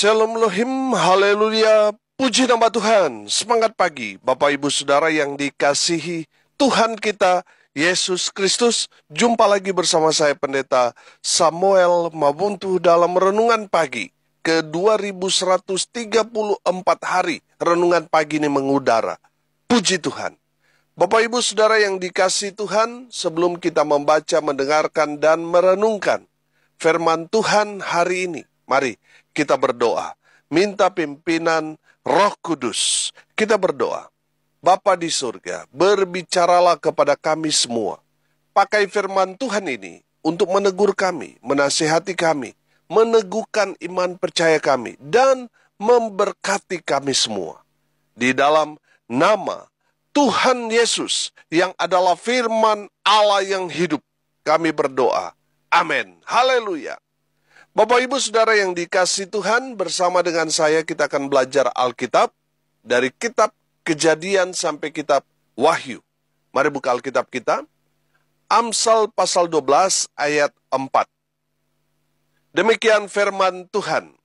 Shalom Elohim, haleluya, puji nama Tuhan. Semangat pagi, Bapak Ibu Saudara yang dikasihi Tuhan kita, Yesus Kristus. Jumpa lagi bersama saya Pendeta Samuel Mabuntu dalam Renungan Pagi ke 2134 hari. Renungan pagi ini mengudara. Puji Tuhan. Bapak Ibu Saudara yang dikasihi Tuhan, sebelum kita membaca, mendengarkan, dan merenungkan firman Tuhan hari ini, mari kita berdoa, minta pimpinan Roh Kudus. Kita berdoa. Bapa di surga, berbicaralah kepada kami semua. Pakai firman Tuhan ini untuk menegur kami, menasihati kami, meneguhkan iman percaya kami, dan memberkati kami semua. Di dalam nama Tuhan Yesus yang adalah firman Allah yang hidup, kami berdoa. Amin. Haleluya. Bapak Ibu Saudara yang dikasihi Tuhan, bersama dengan saya kita akan belajar Alkitab dari kitab Kejadian sampai kitab Wahyu. Mari buka Alkitab kita. Amsal pasal 12 ayat 4. Demikian firman Tuhan.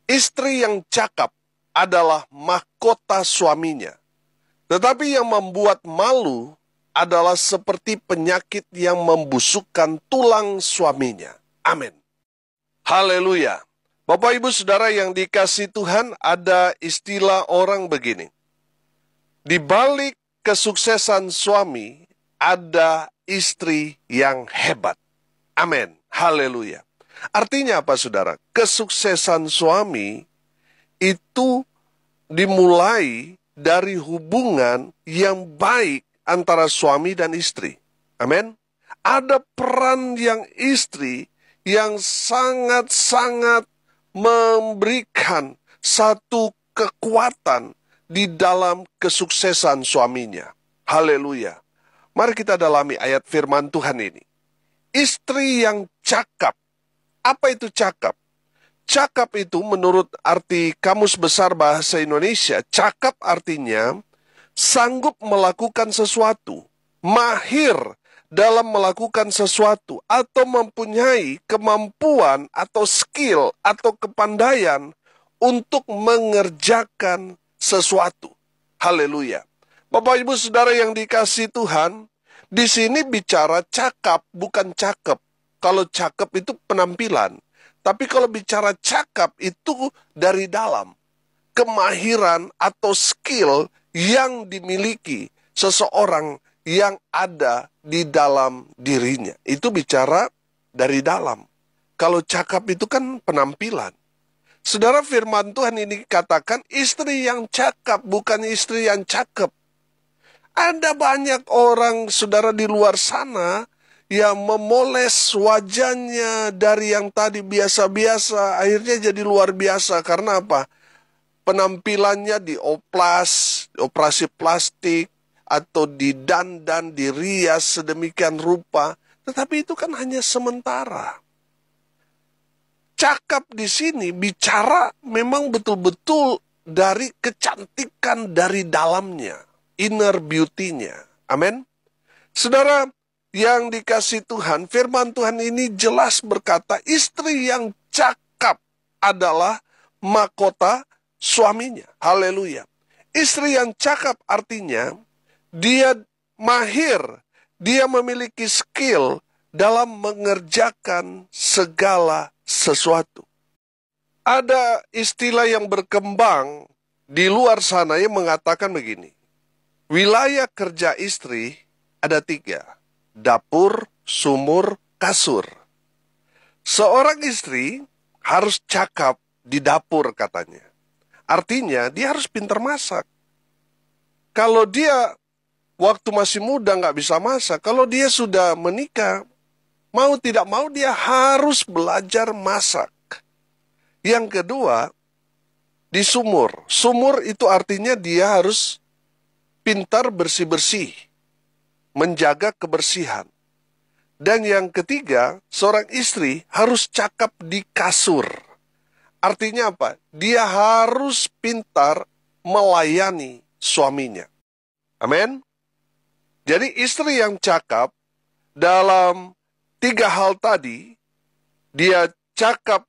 Istri yang cakap adalah mahkota suaminya, tetapi yang membuat malu adalah seperti penyakit yang membusukkan tulang suaminya. Amin. Haleluya. Bapak Ibu Saudara yang dikasihi Tuhan, ada istilah orang begini. Di balik kesuksesan suami, ada istri yang hebat. Amin. Haleluya. Artinya apa saudara? Kesuksesan suami itu dimulai dari hubungan yang baik antara suami dan istri. Amin. Ada peran yang istri yang sangat-sangat memberikan satu kekuatan di dalam kesuksesan suaminya. Haleluya. Mari kita dalami ayat firman Tuhan ini. Istri yang cakap. Apa itu cakap? Cakap itu menurut arti Kamus Besar Bahasa Indonesia, cakap artinya sanggup melakukan sesuatu, mahir dalam melakukan sesuatu, atau mempunyai kemampuan atau skill atau kepandaian untuk mengerjakan sesuatu. Haleluya. Bapak Ibu Saudara yang dikasihi Tuhan, di sini bicara cakap bukan cakep. Kalau cakep itu penampilan, tapi kalau bicara cakap itu dari dalam. Kemahiran atau skill yang dimiliki seseorang yang ada di dalam dirinya. Itu bicara dari dalam. Kalau cakap itu kan penampilan. Saudara, firman Tuhan ini katakan istri yang cakap, bukan istri yang cakep. Ada banyak orang, saudara, di luar sana yang memoles wajahnya dari yang tadi biasa-biasa, akhirnya jadi luar biasa. Karena apa? Penampilannya dioplas, operasi plastik, atau didandan, dirias sedemikian rupa. Tetapi itu kan hanya sementara. Cakap di sini bicara memang betul-betul dari kecantikan dari dalamnya, inner beauty-nya. Amin. Saudara yang dikasihi Tuhan, firman Tuhan ini jelas berkata, istri yang cakap adalah mahkota suaminya. Haleluya. Istri yang cakap artinya dia mahir, dia memiliki skill dalam mengerjakan segala sesuatu. Ada istilah yang berkembang di luar sana yang mengatakan begini. Wilayah kerja istri ada 3. Dapur, sumur, kasur. Seorang istri harus cakap di dapur katanya. Artinya dia harus pintar masak. Kalau dia waktu masih muda nggak bisa masak, kalau dia sudah menikah, mau tidak mau dia harus belajar masak. Yang kedua, di sumur. Sumur itu artinya dia harus pintar bersih-bersih, menjaga kebersihan. Dan yang ketiga, seorang istri harus cakap di kasur. Artinya apa? Dia harus pintar melayani suaminya. Amin. Jadi istri yang cakap dalam 3 hal tadi, dia cakap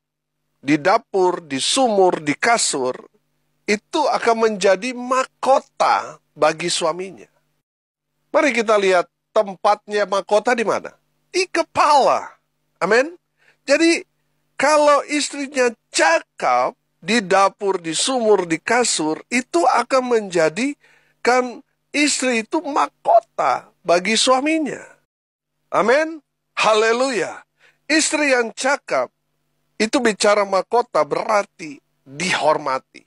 di dapur, di sumur, di kasur, itu akan menjadi mahkota bagi suaminya. Mari kita lihat tempatnya mahkota di mana? Di kepala. Amin. Jadi, kalau istrinya cakap, di dapur, di sumur, di kasur, itu akan menjadikan istri itu mahkota bagi suaminya. Amin. Haleluya. Istri yang cakap, itu bicara mahkota berarti dihormati.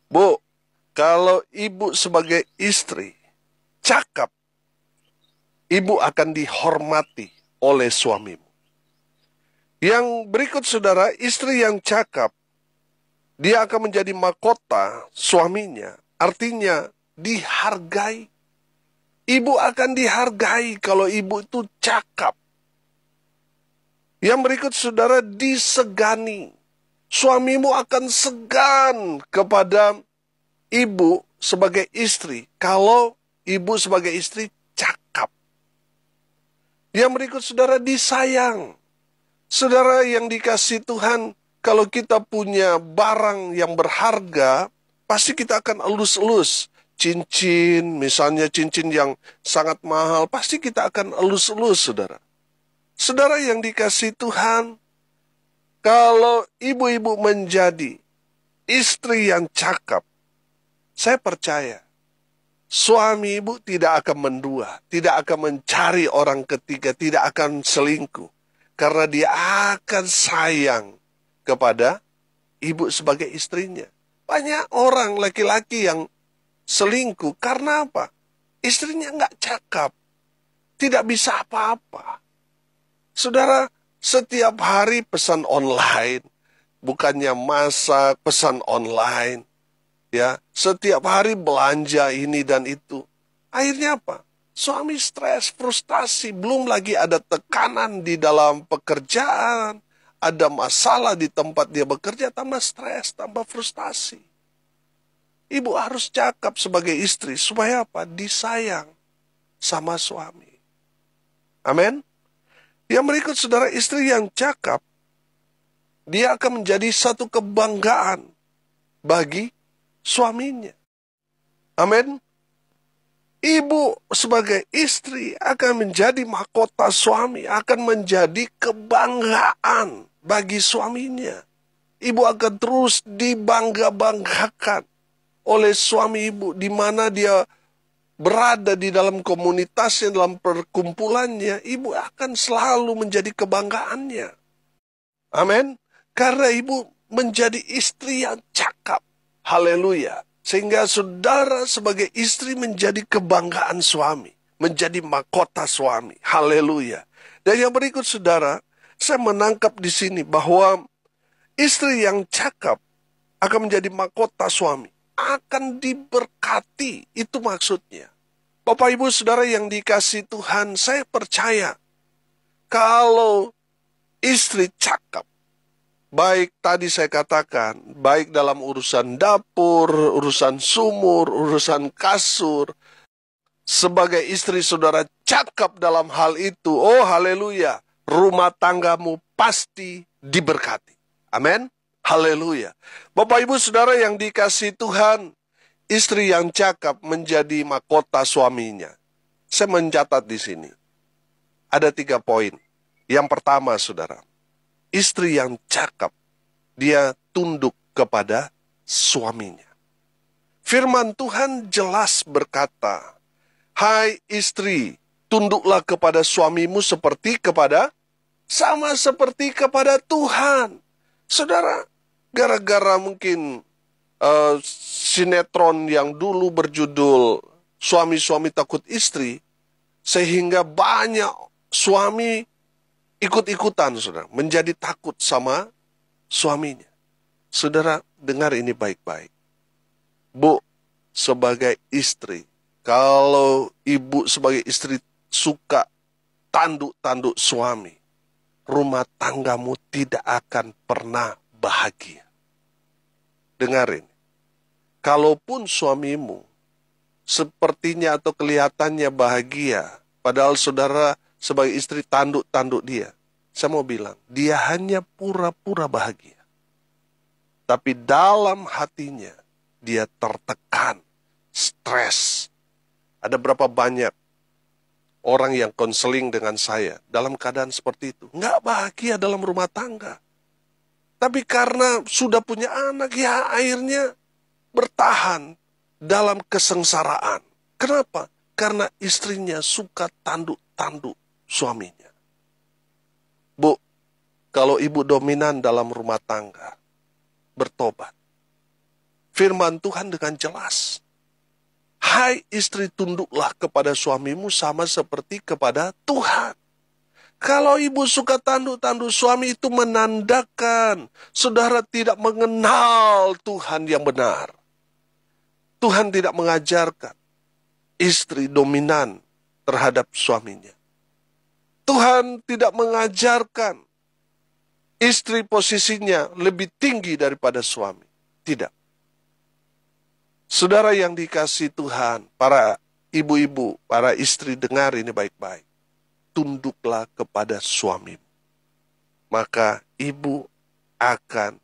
Bu, kalau ibu sebagai istri cakap, ibu akan dihormati oleh suamimu. Yang berikut saudara, istri yang cakap, dia akan menjadi mahkota suaminya. Artinya dihargai. Ibu akan dihargai kalau ibu itu cakap. Yang berikut saudara, disegani. Suamimu akan segan kepada ibu sebagai istri kalau ibu sebagai istri cakap. Yang berikut saudara, disayang. Saudara yang dikasih Tuhan, kalau kita punya barang yang berharga, pasti kita akan elus-elus. Cincin, misalnya cincin yang sangat mahal, pasti kita akan elus-elus, saudara. Saudara yang dikasih Tuhan, kalau ibu-ibu menjadi istri yang cakap, saya percaya, suami ibu tidak akan mendua, tidak akan mencari orang ketiga, tidak akan selingkuh. Karena dia akan sayang kepada ibu sebagai istrinya. Banyak orang laki-laki yang selingkuh, karena apa? Istrinya nggak cakap, tidak bisa apa-apa. Saudara, setiap hari pesan online, bukannya masak, pesan online. Ya, setiap hari belanja ini dan itu. Akhirnya apa? Suami stres, frustasi, belum lagi ada tekanan di dalam pekerjaan, ada masalah di tempat dia bekerja, tambah stres, tambah frustasi. Ibu harus cakap sebagai istri, supaya apa? Disayang sama suami. Amin. Yang berikut saudara, istri yang cakap, dia akan menjadi satu kebanggaan bagi suaminya. Amin. Ibu sebagai istri akan menjadi mahkota suami, akan menjadi kebanggaan bagi suaminya. Ibu akan terus dibangga-banggakan oleh suami ibu, di mana dia berada di dalam komunitasnya, dalam perkumpulannya, ibu akan selalu menjadi kebanggaannya. Amin. Karena ibu menjadi istri yang cakap. Haleluya. Sehingga saudara sebagai istri menjadi kebanggaan suami, menjadi mahkota suami. Haleluya. Dan yang berikut saudara, saya menangkap di sini bahwa istri yang cakap akan menjadi mahkota suami, akan diberkati. Itu maksudnya. Bapak ibu saudara yang dikasih Tuhan, saya percaya kalau istri cakap, baik tadi saya katakan, baik dalam urusan dapur, urusan sumur, urusan kasur, sebagai istri saudara cakap dalam hal itu, oh haleluya, rumah tanggamu pasti diberkati. Amin. Haleluya. Bapak ibu saudara yang dikasih Tuhan, istri yang cakap menjadi mahkota suaminya. Saya mencatat di sini. Ada 3 poin. Yang pertama saudara, istri yang cakap, dia tunduk kepada suaminya. Firman Tuhan jelas berkata, hai istri, tunduklah kepada suamimu sama seperti kepada Tuhan. Saudara, gara-gara mungkin sinetron yang dulu berjudul Suami-suami Takut Istri, sehingga banyak suami ikut-ikutan, saudara, menjadi takut sama suaminya. Saudara, dengar ini baik-baik. Bu, sebagai istri, kalau ibu sebagai istri suka tanduk-tanduk suami, rumah tanggamu tidak akan pernah bahagia. Dengarin, kalaupun suamimu sepertinya atau kelihatannya bahagia, padahal saudara sebagai istri tanduk-tanduk dia, Saya mau bilang, dia hanya pura-pura bahagia. Tapi dalam hatinya, dia tertekan, stres. Ada berapa banyak orang yang konseling dengan saya dalam keadaan seperti itu. Nggak bahagia dalam rumah tangga. Tapi karena sudah punya anak, ya akhirnya bertahan dalam kesengsaraan. Kenapa? Karena istrinya suka tanduk-tanduk suaminya. Bu, kalau ibu dominan dalam rumah tangga, bertobat. Firman Tuhan dengan jelas. Hai istri, tunduklah kepada suamimu sama seperti kepada Tuhan. Kalau ibu suka tanduk-tanduk suami, itu menandakan saudara tidak mengenal Tuhan yang benar. Tuhan tidak mengajarkan istri dominan terhadap suaminya. Tuhan tidak mengajarkan istri posisinya lebih tinggi daripada suami. Tidak. Saudara yang dikasihi Tuhan, para ibu-ibu, para istri, dengar ini baik-baik. Tunduklah kepada suamimu. Maka ibu akan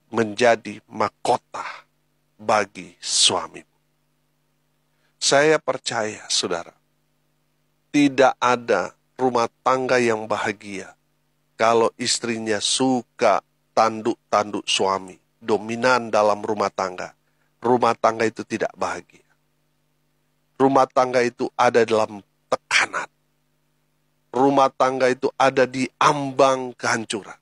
menjadi mahkota bagi suamimu. Saya percaya, saudara, tidak ada rumah tangga yang bahagia kalau istrinya suka tanduk-tanduk suami, dominan dalam rumah tangga. Rumah tangga itu tidak bahagia. Rumah tangga itu ada dalam tekanan. Rumah tangga itu ada di ambang kehancuran.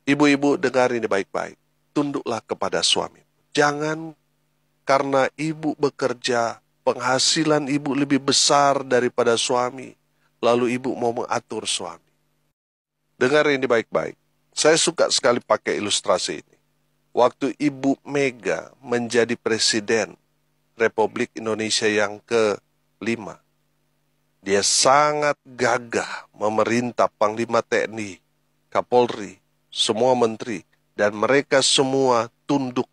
Ibu-ibu, dengar ini baik-baik. Tunduklah kepada suami. Jangan karena ibu bekerja, penghasilan ibu lebih besar daripada suami, lalu ibu mau mengatur suami. Dengar ini baik-baik. Saya suka sekali pakai ilustrasi ini. Waktu Ibu Mega menjadi Presiden Republik Indonesia yang ke-5, dia sangat gagah memerintah Panglima TNI, Kapolri, semua menteri, dan mereka semua tunduk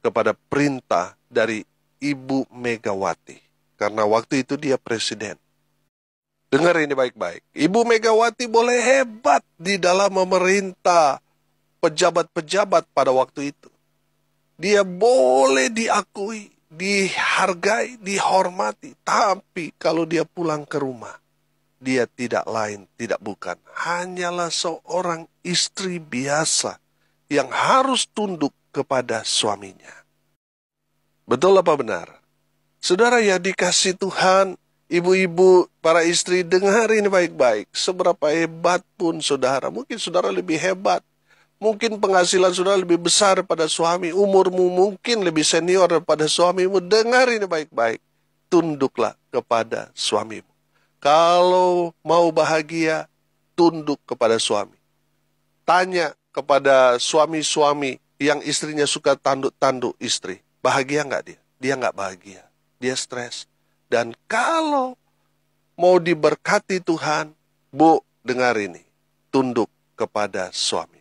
kepada perintah dari Ibu Megawati. Karena waktu itu dia presiden. Dengar ini baik-baik. Ibu Megawati boleh hebat di dalam memerintah pejabat-pejabat pada waktu itu. Dia boleh diakui, dihargai, dihormati. Tapi kalau dia pulang ke rumah, dia tidak lain, tidak bukan. Hanyalah seorang istri biasa yang harus tunduk kepada suaminya. Betul apa benar? Saudara yang dikasihi Tuhan, ibu-ibu, para istri, dengar ini baik-baik. Seberapa hebat pun saudara, mungkin saudara lebih hebat. Mungkin penghasilan saudara lebih besar daripada suami. Umurmu mungkin lebih senior daripada suamimu. Dengar ini baik-baik. Tunduklah kepada suamimu. Kalau mau bahagia, tunduk kepada suami. Tanya kepada suami-suami yang istrinya suka tanduk-tanduk istri. Bahagia nggak dia? Dia nggak bahagia. Dia stres. Dan kalau mau diberkati Tuhan, Bu, dengar ini. Tunduk kepada suami.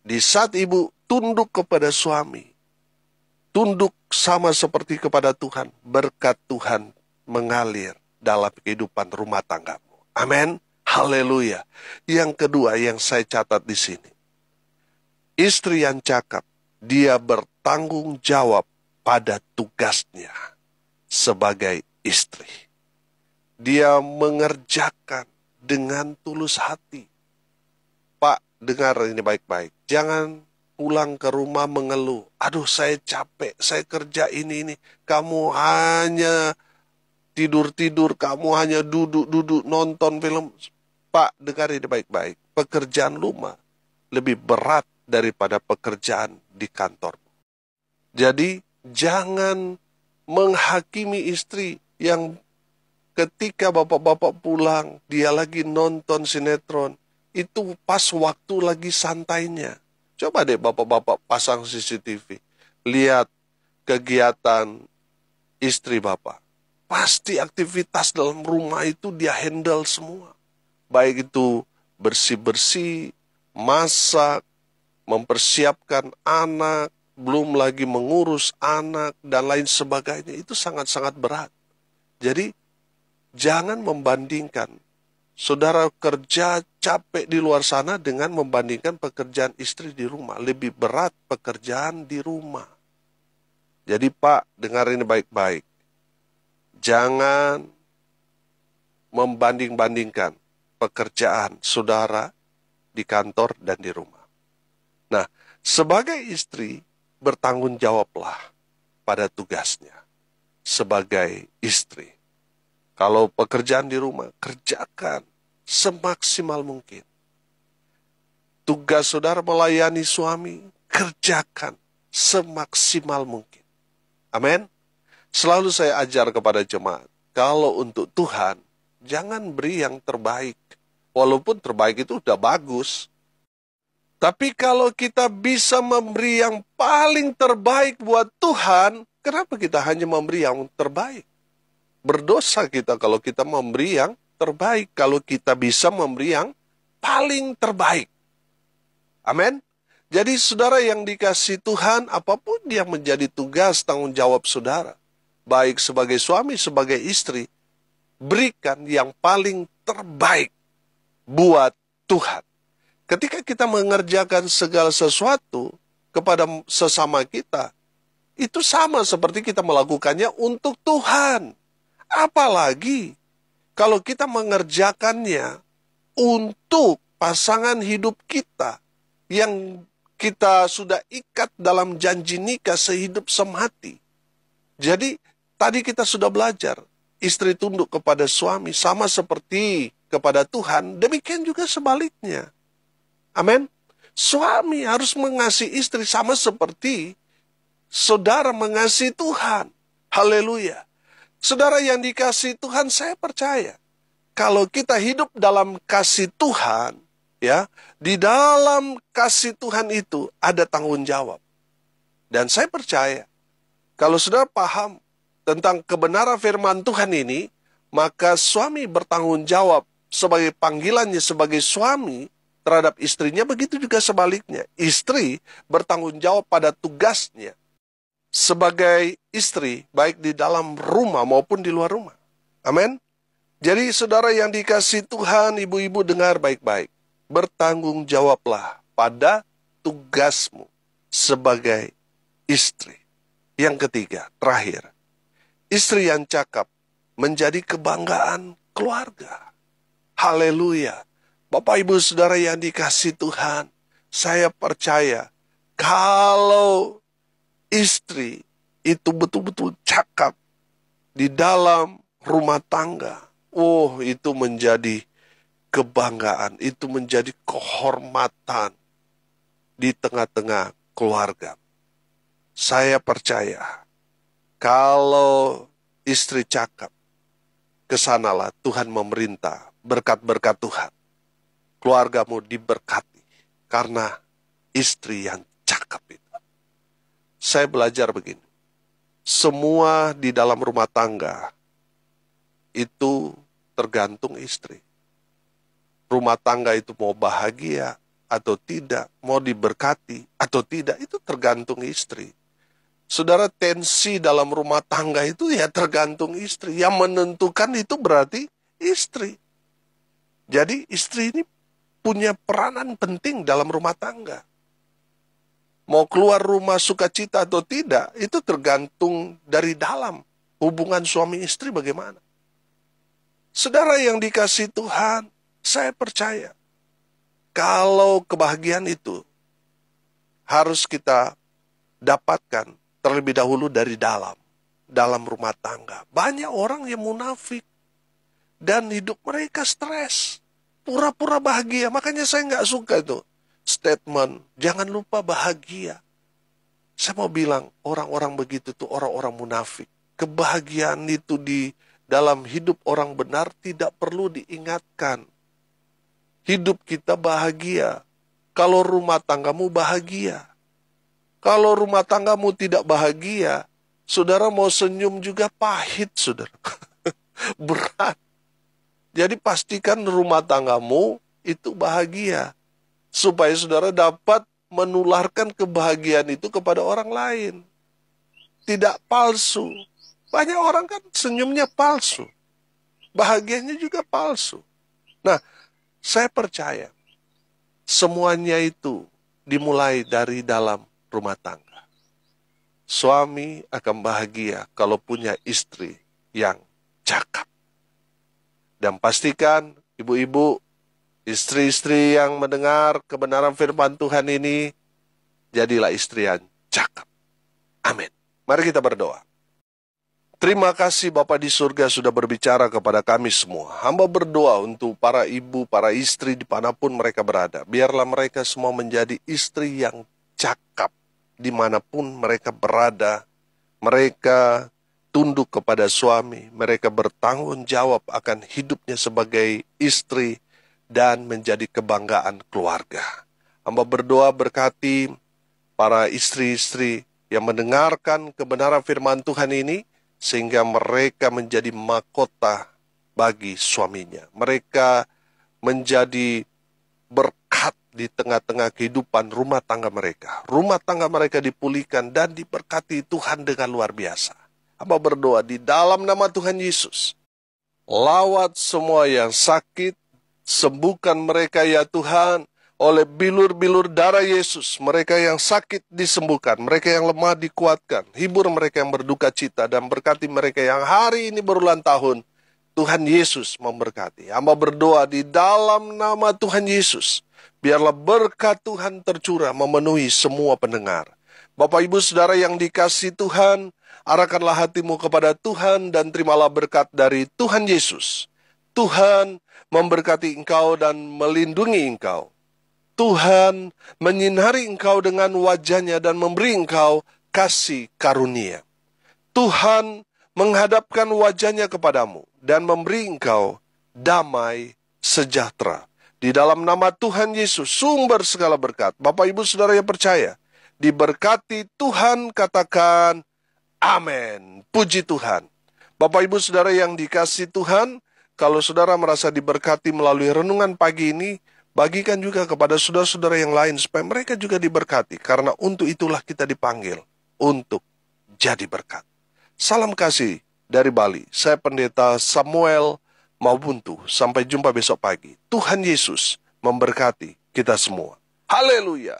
Di saat ibu tunduk kepada suami, tunduk sama seperti kepada Tuhan, berkat Tuhan mengalir dalam kehidupan rumah tanggamu. Amin. Haleluya. Yang kedua yang saya catat di sini. Istri yang cakap, dia bertanggung jawab pada tugasnya sebagai istri. Dia mengerjakan dengan tulus hati. Pak, dengar ini baik-baik. Jangan pulang ke rumah mengeluh. Aduh, saya capek, saya kerja ini. Kamu hanya tidur-tidur, kamu hanya duduk-duduk nonton film. Pak, dengar ini baik-baik. Pekerjaan rumah lebih berat daripada pekerjaan di kantor. Jadi, jangan menghakimi istri yang ketika bapak-bapak pulang, dia lagi nonton sinetron. Itu pas waktu lagi santainya. Coba deh bapak-bapak pasang CCTV. Lihat kegiatan istri bapak. Pasti aktivitas dalam rumah itu dia handle semua. Baik itu bersih-bersih, masak, mempersiapkan anak, belum lagi mengurus anak, dan lain sebagainya. Itu sangat-sangat berat. Jadi, jangan membandingkan Saudara kerja capek di luar sana dengan membandingkan pekerjaan istri di rumah. Lebih berat pekerjaan di rumah. Jadi Pak, dengar ini baik-baik. Jangan membanding-bandingkan pekerjaan saudara di kantor dan di rumah. Nah, sebagai istri, bertanggung jawablah pada tugasnya sebagai istri. Kalau pekerjaan di rumah, kerjakan semaksimal mungkin. Tugas saudara melayani suami, kerjakan semaksimal mungkin. Amin. Selalu saya ajar kepada jemaat, kalau untuk Tuhan, jangan beri yang terbaik. Walaupun terbaik itu udah bagus. Tapi kalau kita bisa memberi yang paling terbaik buat Tuhan, kenapa kita hanya memberi yang terbaik? Berdosa kita kalau kita memberi yang terbaik, kalau kita bisa memberi yang paling terbaik. Amin. Jadi saudara yang dikasihi Tuhan, apapun yang menjadi tugas tanggung jawab saudara, baik sebagai suami, sebagai istri, berikan yang paling terbaik buat Tuhan. Ketika kita mengerjakan segala sesuatu kepada sesama kita, itu sama seperti kita melakukannya untuk Tuhan. Apalagi kalau kita mengerjakannya untuk pasangan hidup kita yang kita sudah ikat dalam janji nikah sehidup semati. Jadi tadi kita sudah belajar, istri tunduk kepada suami sama seperti kepada Tuhan, demikian juga sebaliknya. Amin. Suami harus mengasihi istri sama seperti saudara mengasihi Tuhan. Haleluya. Saudara yang dikasihi Tuhan, saya percaya kalau kita hidup dalam kasih Tuhan, ya, di dalam kasih Tuhan itu ada tanggung jawab. Dan saya percaya kalau saudara paham tentang kebenaran firman Tuhan ini, maka suami bertanggung jawab sebagai panggilannya sebagai suami terhadap istrinya, begitu juga sebaliknya. Istri bertanggung jawab pada tugasnya sebagai istri, baik di dalam rumah maupun di luar rumah. Amin. Jadi saudara yang dikasihi Tuhan, ibu-ibu dengar baik-baik. Bertanggung jawablah pada tugasmu sebagai istri. Yang ketiga, terakhir. Istri yang cakap menjadi kebanggaan keluarga. Haleluya. Bapak ibu saudara yang dikasihi Tuhan, saya percaya kalau istri itu betul-betul cakap di dalam rumah tangga, itu menjadi kebanggaan, itu menjadi kehormatan di tengah-tengah keluarga. Saya percaya kalau istri cakap, kesanalah Tuhan memerintah, berkat-berkat Tuhan. Keluargamu diberkati karena istri yang cakap itu. Saya belajar begini, semua di dalam rumah tangga itu tergantung istri. Rumah tangga itu mau bahagia atau tidak, mau diberkati atau tidak, itu tergantung istri. Saudara, tensi dalam rumah tangga itu ya tergantung istri. Yang menentukan itu berarti istri. Jadi istri ini punya peranan penting dalam rumah tangga. Mau keluar rumah sukacita atau tidak, itu tergantung dari dalam. Hubungan suami istri bagaimana. Saudara yang dikasihi Tuhan, saya percaya, kalau kebahagiaan itu harus kita dapatkan terlebih dahulu dari dalam rumah tangga. Banyak orang yang munafik, dan hidup mereka stres. Pura-pura bahagia, makanya saya nggak suka itu statement, jangan lupa bahagia. Saya mau bilang, orang-orang begitu tuh orang-orang munafik. Kebahagiaan itu di dalam hidup orang benar tidak perlu diingatkan. Hidup kita bahagia kalau rumah tanggamu bahagia. Kalau rumah tanggamu tidak bahagia, saudara mau senyum juga pahit, saudara. Berat. Jadi pastikan rumah tanggamu itu bahagia. Supaya saudara dapat menularkan kebahagiaan itu kepada orang lain. Tidak palsu. Banyak orang kan senyumnya palsu. Bahagianya juga palsu. Nah, saya percaya semuanya itu dimulai dari dalam rumah tangga. Suami akan bahagia kalau punya istri yang cakap. Dan pastikan ibu-ibu, istri-istri yang mendengar kebenaran firman Tuhan ini, jadilah istri yang cakap. Amin. Mari kita berdoa. Terima kasih Bapa di surga sudah berbicara kepada kami semua. Hamba berdoa untuk para ibu, para istri dimanapun mereka berada. Biarlah mereka semua menjadi istri yang cakap dimanapun mereka berada. Mereka tunduk kepada suami. Mereka bertanggung jawab akan hidupnya sebagai istri dan menjadi kebanggaan keluarga. Hamba berdoa berkati para istri-istri yang mendengarkan kebenaran firman Tuhan ini, sehingga mereka menjadi mahkota bagi suaminya. Mereka menjadi berkat di tengah-tengah kehidupan rumah tangga mereka. Rumah tangga mereka dipulihkan dan diberkati Tuhan dengan luar biasa. Hamba berdoa di dalam nama Tuhan Yesus. Lawat semua yang sakit, sembuhkan mereka ya Tuhan. Oleh bilur-bilur darah Yesus, mereka yang sakit disembuhkan, mereka yang lemah dikuatkan, hibur mereka yang berduka cita, dan berkati mereka yang hari ini berulang tahun. Tuhan Yesus memberkati. Hamba berdoa di dalam nama Tuhan Yesus, biarlah berkat Tuhan tercurah memenuhi semua pendengar. Bapak Ibu Saudara yang dikasihi Tuhan, arahkanlah hatimu kepada Tuhan dan terimalah berkat dari Tuhan Yesus. Tuhan memberkati engkau dan melindungi engkau. Tuhan menyinari engkau dengan wajah-Nya dan memberi engkau kasih karunia. Tuhan menghadapkan wajah-Nya kepadamu dan memberi engkau damai sejahtera. Di dalam nama Tuhan Yesus, sumber segala berkat. Bapak Ibu Saudara yang percaya, diberkati Tuhan, katakan amin. Puji Tuhan. Bapak Ibu Saudara yang dikasihi Tuhan, kalau saudara merasa diberkati melalui renungan pagi ini, bagikan juga kepada saudara-saudara yang lain supaya mereka juga diberkati. Karena untuk itulah kita dipanggil untuk jadi berkat. Salam kasih dari Bali. Saya Pendeta Samuel Maubuntu. Sampai jumpa besok pagi. Tuhan Yesus memberkati kita semua. Haleluya.